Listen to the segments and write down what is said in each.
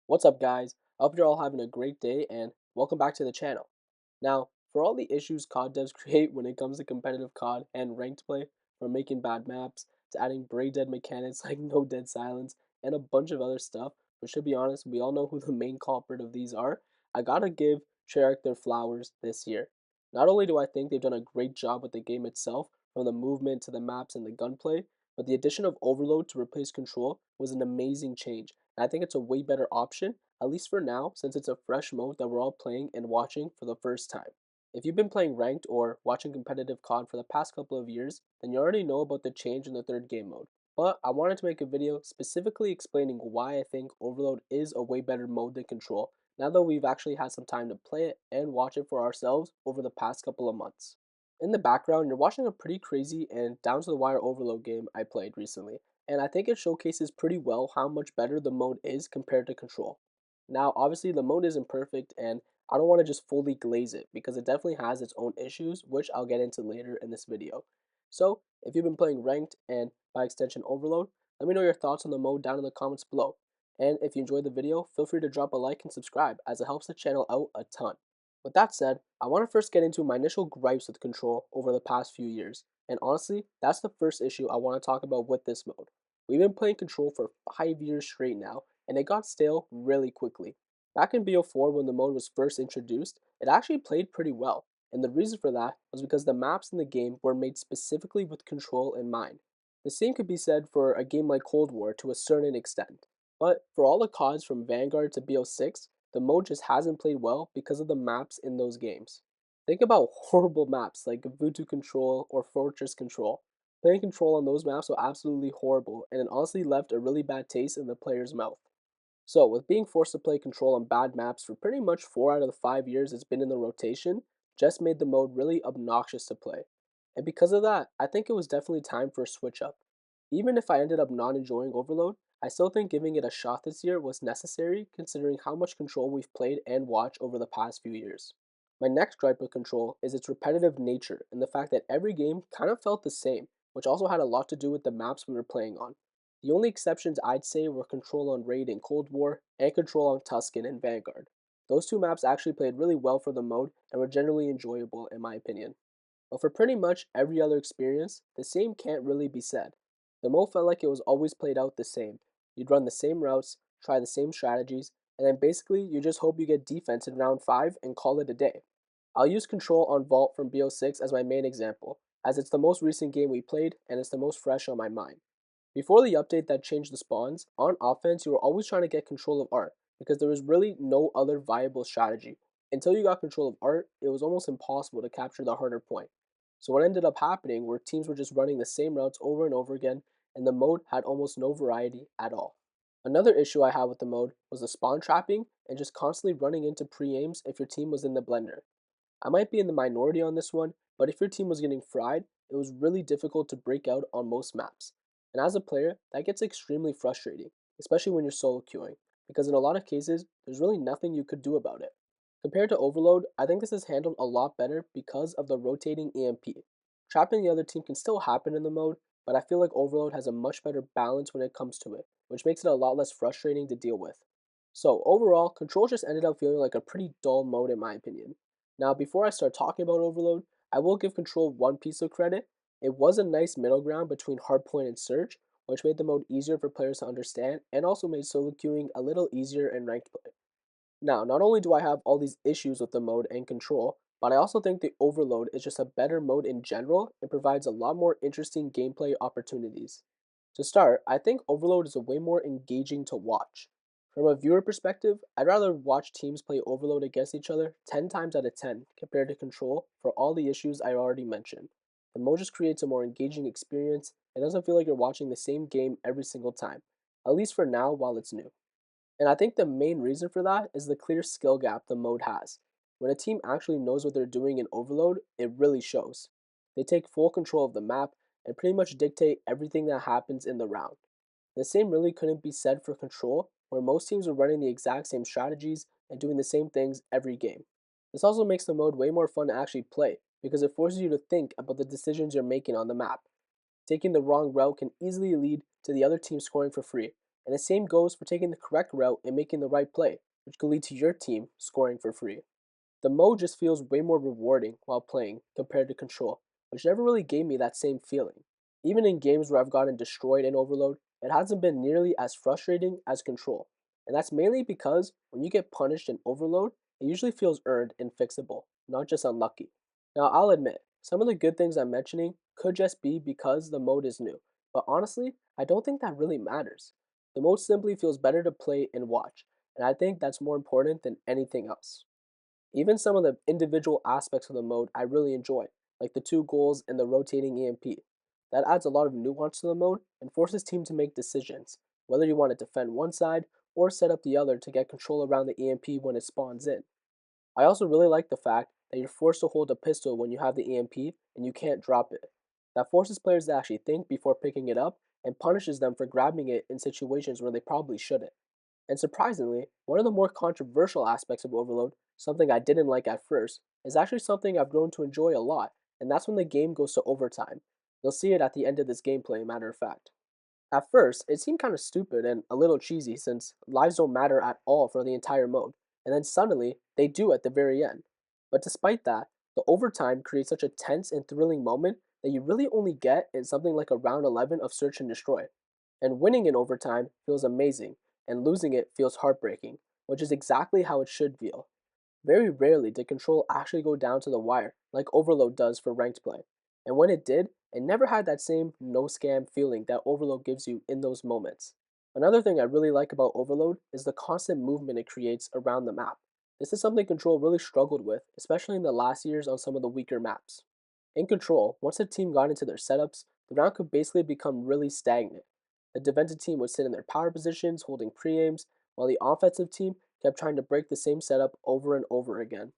What's up, guys? I hope you're all having a great day and welcome back to the channel. Now, for all the issues COD devs create when it comes to competitive COD and ranked play, from making bad maps to adding brain dead mechanics like no dead silence and a bunch of other stuff, which to be honest, we all know who the main culprit of these are, I gotta give Treyarch their flowers this year. Not only do I think they've done a great job with the game itself, from the movement to the maps and the gunplay, but the addition of Overload to replace Control was an amazing change. And I think it's a way better option, at least for now, since it's a fresh mode that we're all playing and watching for the first time. If you've been playing ranked or watching competitive COD for the past couple of years, then you already know about the change in the third game mode. But I wanted to make a video specifically explaining why I think Overload is a way better mode than Control, now that we've actually had some time to play it and watch it for ourselves over the past couple of months. In the background, you're watching a pretty crazy and down to the wire Overload game I played recently, and I think it showcases pretty well how much better the mode is compared to Control. Now, obviously, the mode isn't perfect, and I don't want to just fully glaze it because it definitely has its own issues, which I'll get into later in this video. So, if you've been playing Ranked and by extension Overload, let me know your thoughts on the mode down in the comments below. And if you enjoyed the video, feel free to drop a like and subscribe as it helps the channel out a ton. With that said, I want to first get into my initial gripes with Control over the past few years. And honestly, that's the first issue I want to talk about with this mode. We've been playing Control for 5 years straight now, and it got stale really quickly. Back in BO4 when the mode was first introduced, it actually played pretty well, and the reason for that was because the maps in the game were made specifically with Control in mind. The same could be said for a game like Cold War to a certain extent, but for all the CODs from Vanguard to BO6, the mode just hasn't played well because of the maps in those games. Think about horrible maps like Voodoo Control or Fortress Control. Playing Control on those maps was absolutely horrible, and it honestly left a really bad taste in the player's mouth. So, with being forced to play Control on bad maps for pretty much 4 out of the 5 years it's been in the rotation, just made the mode really obnoxious to play. And because of that, I think it was definitely time for a switch up. Even if I ended up not enjoying Overload, I still think giving it a shot this year was necessary considering how much Control we've played and watched over the past few years. My next gripe with Control is its repetitive nature and the fact that every game kind of felt the same, which also had a lot to do with the maps we were playing on. The only exceptions I'd say were Control on Raid in Cold War and Control on Tuscan in Vanguard. Those two maps actually played really well for the mode and were generally enjoyable in my opinion. But for pretty much every other experience, the same can't really be said. The mode felt like it was always played out the same. You'd run the same routes, try the same strategies, and then basically you just hope you get defense in round 5 and call it a day. I'll use Control on Vault from BO6 as my main example, as it's the most recent game we played and it's the most fresh on my mind. Before the update that changed the spawns, on offense you were always trying to get control of art, because there was really no other viable strategy. Until you got control of art, it was almost impossible to capture the harder point. So what ended up happening were teams were just running the same routes over and over again, and the mode had almost no variety at all. Another issue I had with the mode was the spawn trapping and just constantly running into pre-aims if your team was in the blender. I might be in the minority on this one, but if your team was getting fried, it was really difficult to break out on most maps. And as a player, that gets extremely frustrating, especially when you're solo queuing, because in a lot of cases, there's really nothing you could do about it. Compared to Overload, I think this is handled a lot better because of the rotating EMP. Trapping the other team can still happen in the mode, but I feel like Overload has a much better balance when it comes to it, which makes it a lot less frustrating to deal with. So overall, Control just ended up feeling like a pretty dull mode in my opinion. Now, before I start talking about Overload, I will give Control one piece of credit. It was a nice middle ground between Hardpoint and Search, which made the mode easier for players to understand and also made solo queuing a little easier in ranked play. Now, not only do I have all these issues with the mode and Control, but I also think the Overload is just a better mode in general and provides a lot more interesting gameplay opportunities. To start, I think Overload is a way more engaging to watch. From a viewer perspective, I'd rather watch teams play Overload against each other 10 times out of 10 compared to Control for all the issues I already mentioned. The mode just creates a more engaging experience and doesn't feel like you're watching the same game every single time, at least for now while it's new. And I think the main reason for that is the clear skill gap the mode has. When a team actually knows what they're doing in Overload, it really shows. They take full control of the map and pretty much dictate everything that happens in the round. The same really couldn't be said for Control, where most teams are running the exact same strategies and doing the same things every game. This also makes the mode way more fun to actually play, because it forces you to think about the decisions you're making on the map. Taking the wrong route can easily lead to the other team scoring for free, and the same goes for taking the correct route and making the right play, which could lead to your team scoring for free. The mode just feels way more rewarding while playing compared to Control, which never really gave me that same feeling. Even in games where I've gotten destroyed in Overload, it hasn't been nearly as frustrating as Control. And that's mainly because when you get punished in Overload, it usually feels earned and fixable, not just unlucky. Now, I'll admit, some of the good things I'm mentioning could just be because the mode is new, but honestly, I don't think that really matters. The mode simply feels better to play and watch, and I think that's more important than anything else. Even some of the individual aspects of the mode I really enjoy, like the two goals and the rotating EMP. That adds a lot of nuance to the mode and forces teams to make decisions, whether you want to defend one side or set up the other to get control around the EMP when it spawns in. I also really like the fact that you're forced to hold a pistol when you have the EMP and you can't drop it. That forces players to actually think before picking it up and punishes them for grabbing it in situations where they probably shouldn't. And surprisingly, one of the more controversial aspects of Overload, something I didn't like at first, is actually something I've grown to enjoy a lot, and that's when the game goes to overtime. You'll see it at the end of this gameplay, matter of fact. At first, it seemed kind of stupid and a little cheesy since lives don't matter at all for the entire mode, and then suddenly they do at the very end. But despite that, the overtime creates such a tense and thrilling moment that you really only get in something like a round 11 of Search and Destroy. And winning in overtime feels amazing, and losing it feels heartbreaking, which is exactly how it should feel. Very rarely did Control actually go down to the wire, like Overload does for ranked play. And when it did, it never had that same no scam feeling that Overload gives you in those moments. Another thing I really like about Overload is the constant movement it creates around the map. This is something Control really struggled with, especially in the last years on some of the weaker maps. In Control, once a team got into their setups, the round could basically become really stagnant. The defensive team would sit in their power positions, holding pre-aims, while the offensive team kept trying to break the same setup over and over again.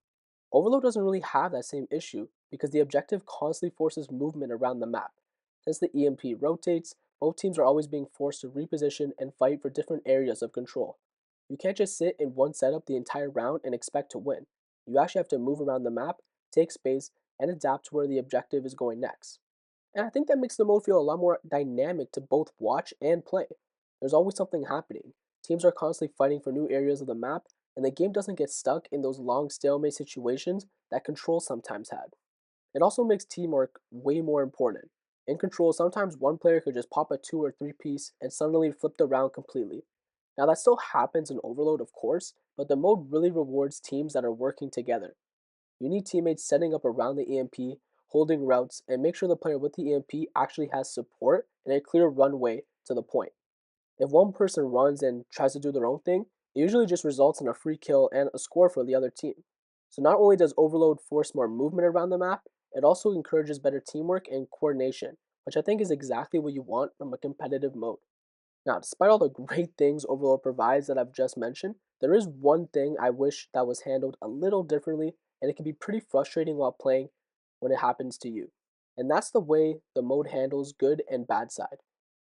Overload doesn't really have that same issue because the objective constantly forces movement around the map. Since the EMP rotates, both teams are always being forced to reposition and fight for different areas of control. You can't just sit in one setup the entire round and expect to win. You actually have to move around the map, take space, and adapt to where the objective is going next. And I think that makes the mode feel a lot more dynamic to both watch and play. There's always something happening. Teams are constantly fighting for new areas of the map, and the game doesn't get stuck in those long stalemate situations that Control sometimes had. It also makes teamwork way more important. In Control, sometimes one player could just pop a 2 or 3 piece and suddenly flip the round completely. Now, that still happens in Overload, of course, but the mode really rewards teams that are working together. You need teammates setting up around the EMP, holding routes, and make sure the player with the EMP actually has support and a clear runway to the point. If one person runs and tries to do their own thing, it usually just results in a free kill and a score for the other team. So not only does Overload force more movement around the map, it also encourages better teamwork and coordination, which I think is exactly what you want from a competitive mode. Now, despite all the great things Overload provides that I've just mentioned, there is one thing I wish that was handled a little differently, and it can be pretty frustrating while playing when it happens to you. And that's the way the mode handles good and bad side.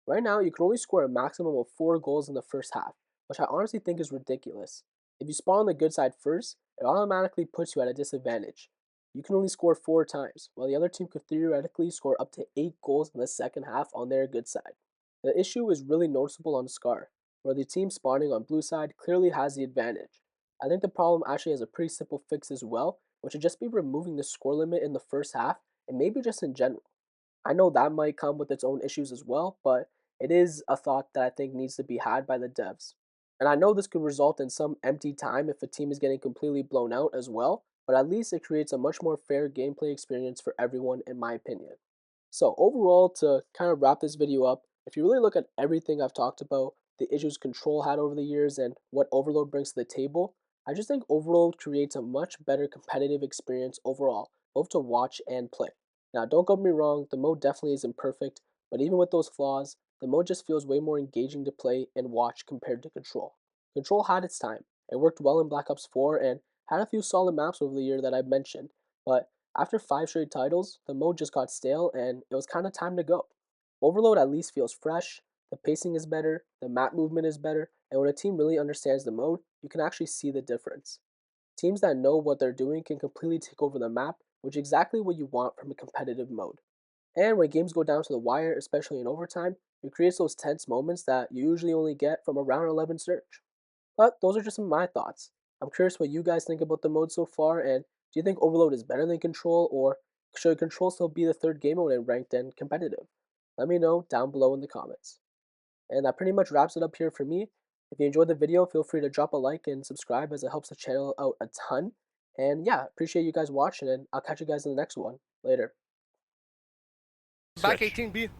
Right now, you can only score a maximum of 4 goals in the first half, which I honestly think is ridiculous. If you spawn on the good side first, it automatically puts you at a disadvantage. You can only score 4 times, while the other team could theoretically score up to 8 goals in the second half on their good side. The issue is really noticeable on Scar, where the team spawning on blue side clearly has the advantage. I think the problem actually has a pretty simple fix as well, which would just be removing the score limit in the first half and maybe just in general. I know that might come with its own issues as well, but it is a thought that I think needs to be had by the devs. And I know this could result in some empty time if a team is getting completely blown out as well, but at least it creates a much more fair gameplay experience for everyone, in my opinion. So, overall, to kind of wrap this video up, if you really look at everything I've talked about, the issues Control had over the years, and what Overload brings to the table, I just think Overload creates a much better competitive experience overall, both to watch and play. Now, don't get me wrong, the mode definitely isn't perfect, but even with those flaws, the mode just feels way more engaging to play and watch compared to Control. Control had its time. It worked well in Black Ops 4 and had a few solid maps over the year that I've mentioned, but after 5 straight titles, the mode just got stale and it was kind of time to go. Overload at least feels fresh, the pacing is better, the map movement is better, and when a team really understands the mode, you can actually see the difference. Teams that know what they're doing can completely take over the map, which is exactly what you want from a competitive mode. And when games go down to the wire, especially in overtime, It creates those tense moments that you usually only get from a round 11 search. But those are just some of my thoughts. I'm curious what you guys think about the mode so far, and do you think Overload is better than Control, or should Control still be the third game mode in ranked and competitive? Let me know down below in the comments. And that pretty much wraps it up here for me. If you enjoyed the video, feel free to drop a like and subscribe as it helps the channel out a ton. And yeah, appreciate you guys watching, and I'll catch you guys in the next one. Later. Back 18B.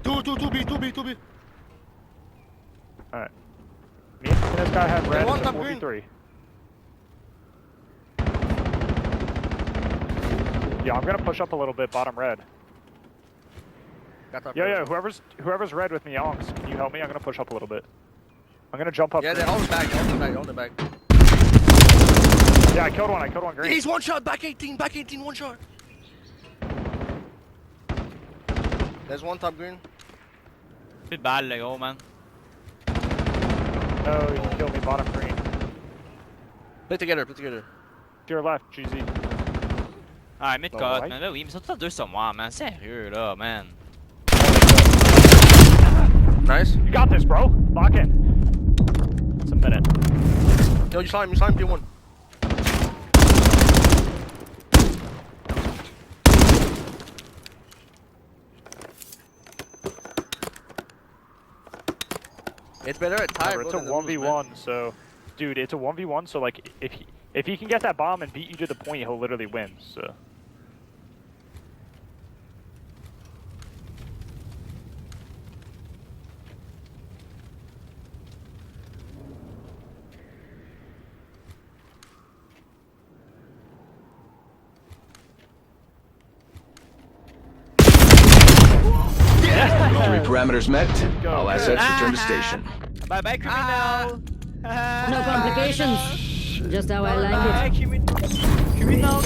2B, 2B, 2B. Alright. Me and this guy have red one and top 4v3. Yeah, I'm gonna push up a little bit, bottom red. Yeah, whoever's red with me, Yonks, can you help me? I'm gonna push up a little bit. I'm gonna jump up. Yeah, they're on the back, on the back. Yeah, I killed one green. He's one shot, back 18, one shot. There's one top green. Bit bad, le gros, man. No, he killed me, bottom green. Play together. To your left, GZ. Ah, mid cut, right. man. Là, oui, mais surtout à deux sur moi, man. Sérieux, là, man. Nice. You got this, bro. Lock in. It's a minute. Yo, you saw him, P1. It's better at tie, Remember, it's a 1v1, so... Dude, it's a 1v1, so like, if he can get that bomb and beat you to the point, he'll literally win, so... Three parameters met. All assets return to station. Bye bye, criminal. No complications. Just how I like it. Criminal.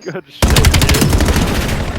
Good shit, dude.